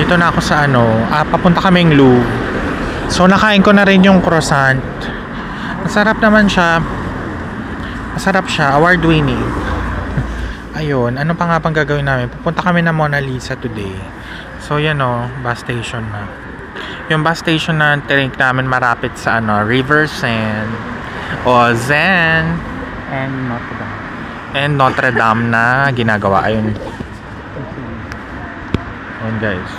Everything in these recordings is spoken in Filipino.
Dito na ako sa papunta kaming Louvre. So nakain ko na rin yung croissant. Masarap naman siya. Masarap siya, award winning. Ayun, ano pa nga pang gagawin namin? Pupunta kami na Mona Lisa today. So yan bus station na. Yung bus station na tinake namin marapit sa River Seine o Zen and Notre Dame na ginagawa. Ayun. Ayun guys.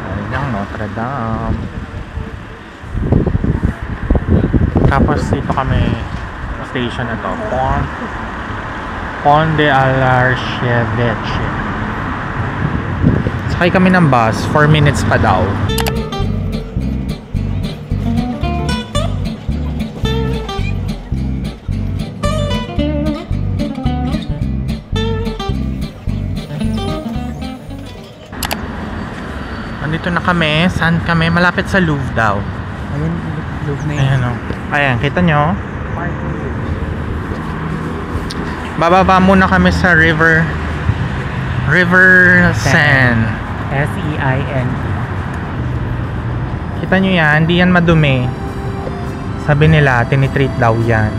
Ayun yung Notre Dame. Tapos dito kami station na to, Pont de l'Archeveche. Sakay kami ng bus, 4 minutes pa daw. Andito na kami, saan kami? Malapit sa Louvre daw. Ayun, Louvre na yun. Ayan ayan, kita nyo? Bababa muna kami sa River Seine. S-E-I-N-E. Kita nyo yan, hindi yan madumi. Sabi nila, tinitreat daw yan.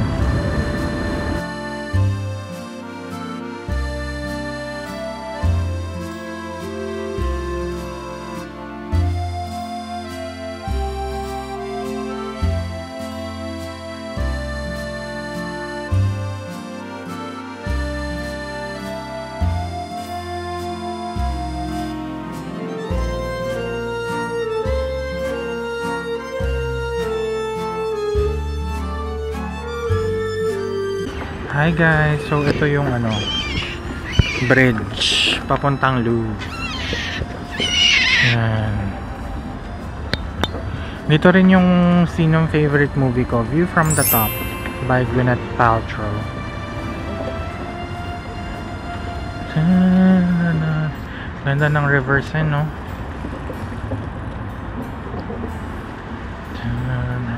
Hi guys, so ito yung bridge papuntang Louvre. Yan. Dito rin yung scene ng favorite movie ko, View from the Top by Gwyneth Paltrow. Ganda ng River Seine, no?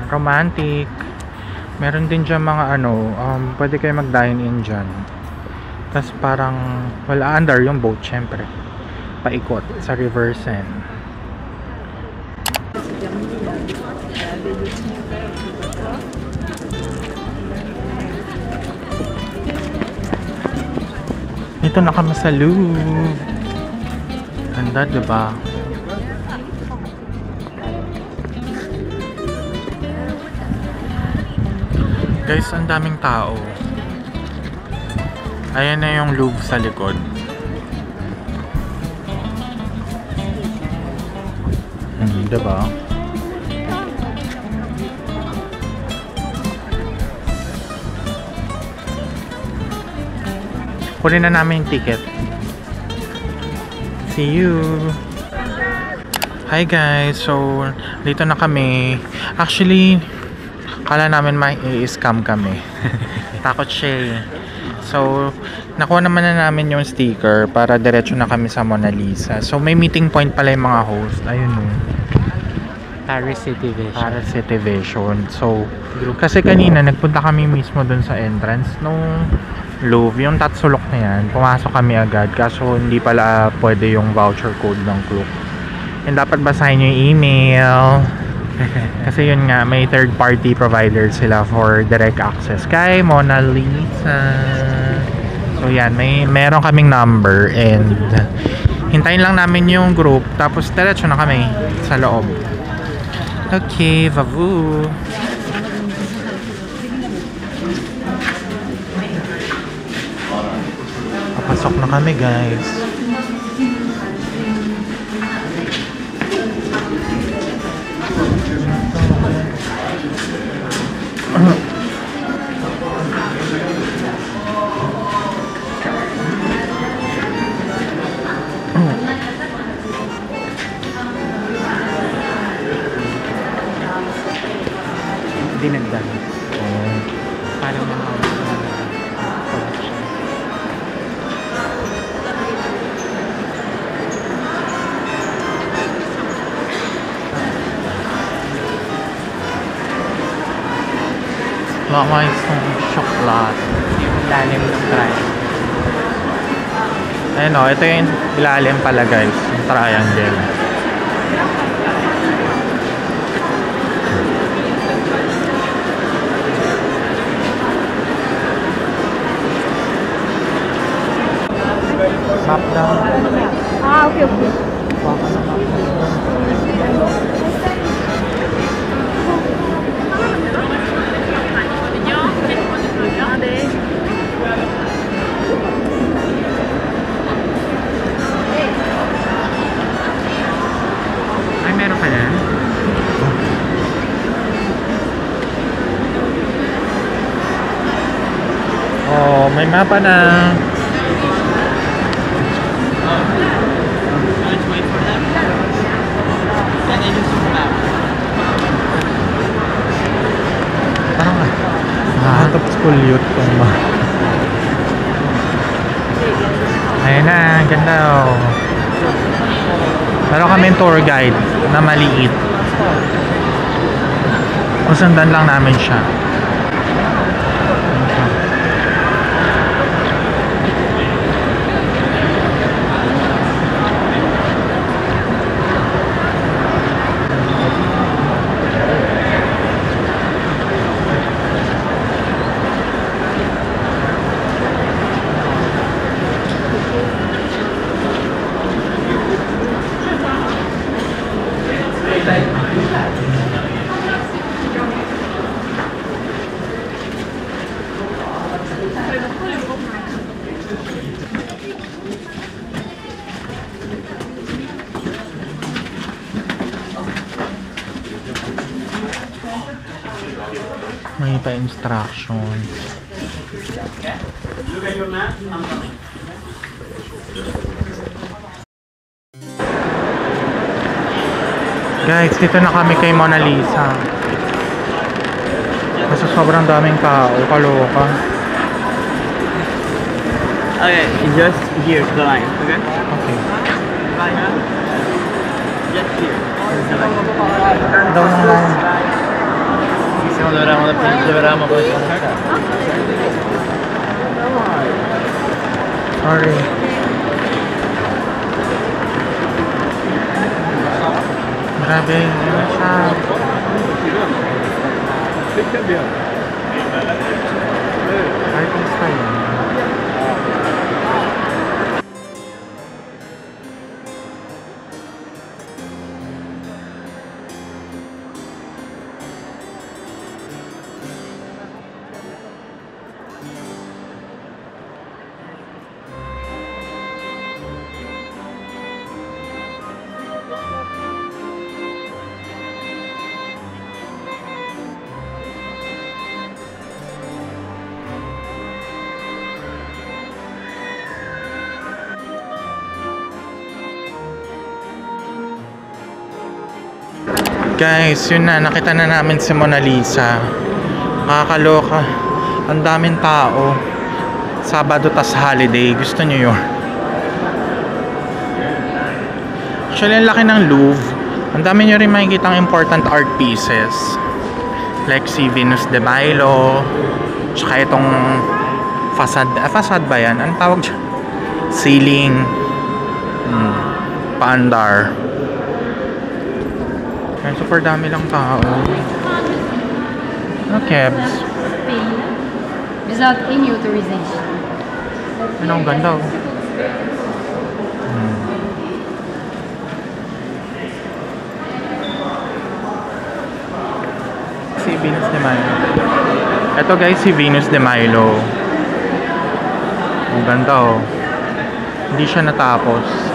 Romantic. Meron din dyan mga pwede kayo mag-dine-in dyan. Tapos parang wala under yung boat, syempre. Paikot sa River Seine. Dito na kami sa Louvre. Ganda, diba? Guys, ang daming tao. Ayan na yung Louvre sa likod. Diba? Kunin na namin yung ticket. See you! Hi guys! So, dito na kami. Actually, kala namin may i-scam kami. Takot siya. So, nakuha naman na namin yung sticker para diretso na kami sa Mona Lisa. So, may meeting point pala yung mga host. Ayun Paris City Vision. Paris City Vision. So, kasi kanina nagpunta kami mismo dun sa entrance nung Louvre. Yung tatsulok na yan. Pumasok kami agad. Kaso, hindi pala pwede yung voucher code ng Klook. And dapat basahin yung email. Kasi yun nga, may third party provider sila for direct access kay Mona Lisa. So yan, meron kaming number and hintayin lang namin yung group tapos diretso na kami sa loob. Okay, vavu. Papasok na kami guys. Dinagdag. Parang mga Mga isang chocolate. yung lalim ng try. Ayun o, ito yung ilalim pala guys, yung triangle. Map down. Ah, okay, okay. Ay, meron ka na? Oh, may mapa na. Parang out of school youth tong ma. Ayun na, ganda oh. Meron kami tour guide na maliit. Kusundan lang namin siya. May pa-instructions. Guys, dito na kami kay Mona Lisa. Kasi sobrang daming tao, kaloka. Okay, just here, the line, okay? Okay. Line up. Just here. The line. Daw ng line. Sorry. Grabe, ano siya? Artista yun. Guys, yun na, nakita na namin si Mona Lisa. Nakakaloka. Ang daming tao. Sabado tas holiday. Gusto nyo yun? Actually, ang laki ng Louvre. Ang dami nyo rin makikita ang important art pieces. Like si Venus de Milo. Tsaka itong facade. Facade ba yan? Anong tawag dyan? Ceiling. Pandar. Ay, super dami lang tao. Kebs. Without any authorization. Ano, ang ganda oh. Si Venus de Milo. Ito guys, si Venus de Milo. Ang ganda oh. Hindi siya natapos.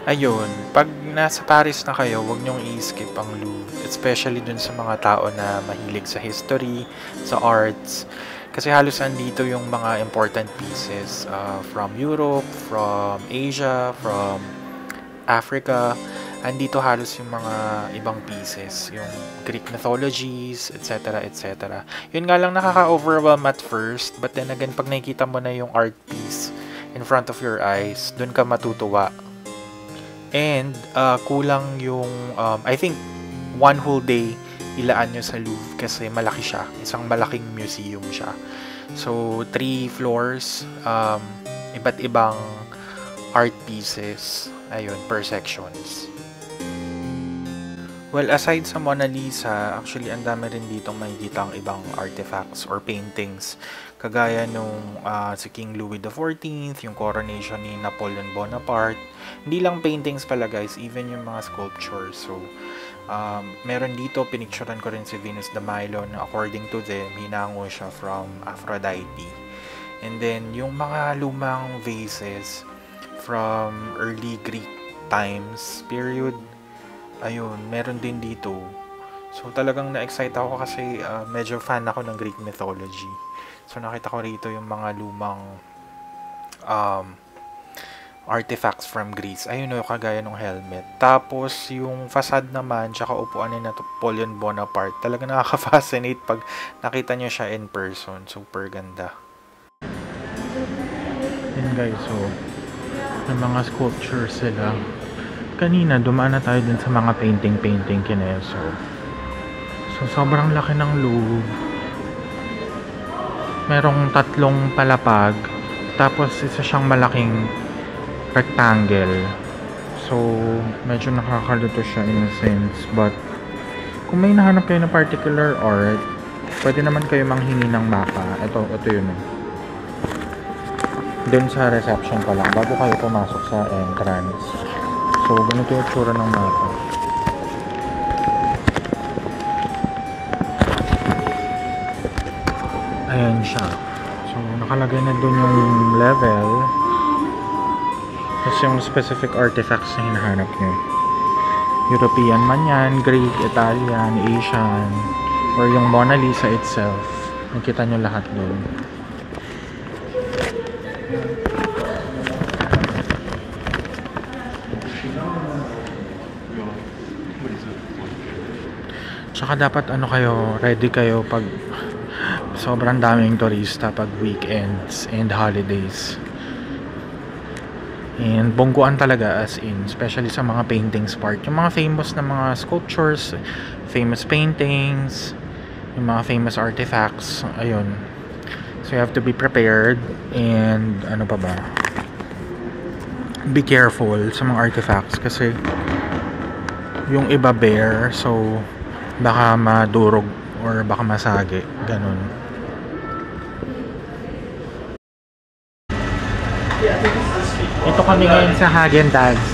Ayun, pag nasa Paris na kayo, huwag niyong i-skip ang Louvre. Especially dun sa mga tao na mahilig sa history, sa arts. Kasi halos andito yung mga important pieces from Europe, from Asia, from Africa. Andito halos yung mga ibang pieces, yung Greek mythologies, etc. etc. Yun nga lang nakaka-overwhelm at first, but then again, pag nakikita mo na yung art piece in front of your eyes, dun ka matutuwa. And kulang yung I think one whole day ilaan nyo sa Louvre kasi malaki siya, isang malaking museum siya. So, 3 floors, iba't ibang art pieces, ayun, per sections. Well, aside sa Mona Lisa, actually, ang dami rin dito makikita ang ibang artifacts or paintings. Kagaya nung si King Louis XIV, yung coronation ni Napoleon Bonaparte. Hindi lang paintings pala guys, even yung mga sculptures. So, meron dito, pinicturean ko rin si Venus de Milo na according to them, hinango siya from Aphrodite. And then, yung mga lumang vases from early Greek times period, ayun, meron din dito. So, talagang na-excite ako kasi medyo fan ako ng Greek mythology. So, nakita ko rito yung mga lumang artifacts from Greece. Ayun o, kagaya ng helmet. Tapos, yung facade naman, tsaka upuan ni Napoleon Bonaparte, talagang nakaka-fascinate pag nakita nyo siya in person. Super ganda. Yun guys, so, may mga sculptures sila. Kanina, dumaan na tayo din sa mga painting kineso. So, sobrang laki ng Louvre. Merong 3 palapag. Tapos, isa siyang malaking rectangle. So, medyo nakakalito siya in a sense. But, kung may nahanap kayo na particular art, pwede naman kayo manghingi ng mapa. Ito yun. Doon sa reception pa lang, bago kayo pumasok sa entrance. So, ganito yung tsura ng mapa. Ayan siya. So, nakalagay na dun yung level. Tapos yung specific artifacts na hinahanap nyo. European man yan, Greek, Italian, Asian, or yung Mona Lisa itself. Nakita nyo lahat dun. Tsaka dapat ready kayo pag sobrang daming turista pag weekends and holidays. And bongguan talaga as in, especially sa mga paintings part. Yung mga famous na mga sculptures, famous paintings, yung mga famous artifacts, ayun. So you have to be prepared and be careful sa mga artifacts kasi yung iba bare, so baka madurog or baka masagi, ganun. Ito kami ngayon sa Häagen-Dazs.